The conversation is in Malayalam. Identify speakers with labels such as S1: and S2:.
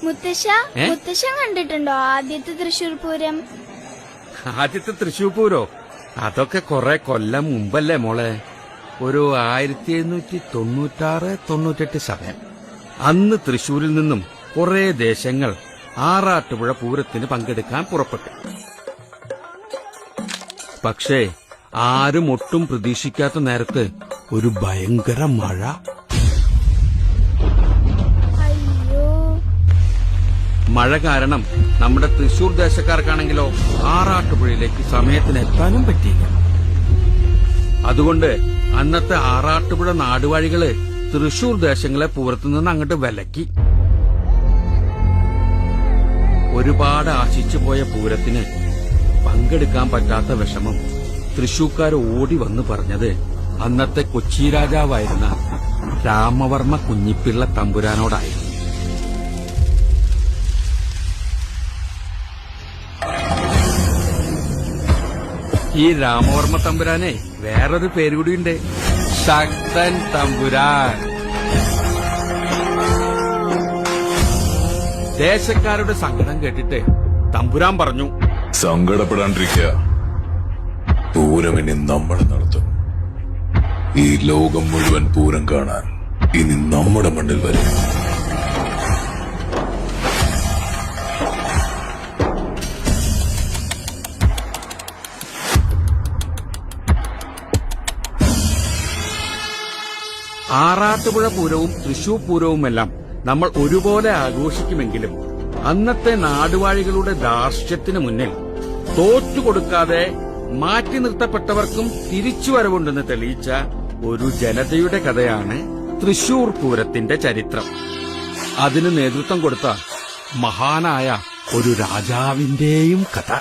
S1: മുത്തശ്ശൻ കണ്ടിട്ടുണ്ടോ ആദ്യത്തെ തൃശൂർ പൂരം?
S2: ആദ്യത്തെ തൃശൂർ പൂരോ? അതൊക്കെ കൊറേ കൊല്ലം മുമ്പല്ലേ മോളെ. ഒരു 1796-98 സമയം. അന്ന് തൃശൂരിൽ നിന്നും കുറെ ദേശങ്ങൾ ആറാട്ടുപുഴ പൂരത്തിന് പങ്കെടുക്കാൻ പുറപ്പെട്ടു. പക്ഷേ ആരും ഒട്ടും പ്രതീക്ഷിക്കാത്ത നേരത്ത് ഒരു ഭയങ്കര മഴ. മഴ കാരണം നമ്മുടെ തൃശൂർ ദേശക്കാർക്കാണെങ്കിലോ ആറാട്ടുപുഴയിലേക്ക് സമയത്തിന് എത്താനും പറ്റിയില്ല. അതുകൊണ്ട് അന്നത്തെ ആറാട്ടുപുഴ നാടുവാഴികള് തൃശൂർ ദേശങ്ങളെ പൂരത്തുനിന്ന് അങ്ങോട്ട് വിലക്കി. ഒരുപാട് ആശിച്ചു പോയ പൂരത്തിന് പങ്കെടുക്കാൻ പറ്റാത്ത വിഷമം തൃശൂർക്കാർ ഓടി വന്ന് പറഞ്ഞത് അന്നത്തെ കൊച്ചി രാജാവായിരുന്ന രാമവർമ്മ കുഞ്ഞിപ്പിള്ള തമ്പുരാനോടായിരുന്നു. ഈ രാമവർമ്മ തമ്പുരാനെ വേറൊരു പേരുകൂടിയുണ്ട്, ശക്തൻ തമ്പുരാൻ. ദേശക്കാരുടെ സങ്കടം കേട്ടിട്ട് തമ്പുരാൻ പറഞ്ഞു,
S3: സങ്കടപ്പെടാണ്ടിരിക്കുക, പൂരം ഇനി നമ്മൾ നടത്തും. ഈ ലോകം മുഴുവൻ പൂരം കാണാൻ ഇനി നമ്മുടെ മണ്ണിൽ വരും.
S2: ആറാട്ടുപുഴ പൂരവും തൃശൂർ പൂരവുമെല്ലാം നമ്മൾ ഒരുപോലെ ആഘോഷിക്കുമെങ്കിലും അന്നത്തെ നാടുവാഴികളുടെ ധാർഷ്ട്യത്തിന് മുന്നിൽ തോറ്റുകൊടുക്കാതെ മാറ്റി നിർത്തപ്പെട്ടവർക്കും തിരിച്ചുവരവുണ്ടെന്ന് തെളിയിച്ച ഒരു ജനതയുടെ കഥയാണ് തൃശൂർ പൂരത്തിന്റെ ചരിത്രം. അതിന് നേതൃത്വം കൊടുത്ത മഹാനായ ഒരു രാജാവിന്റെയും കഥ.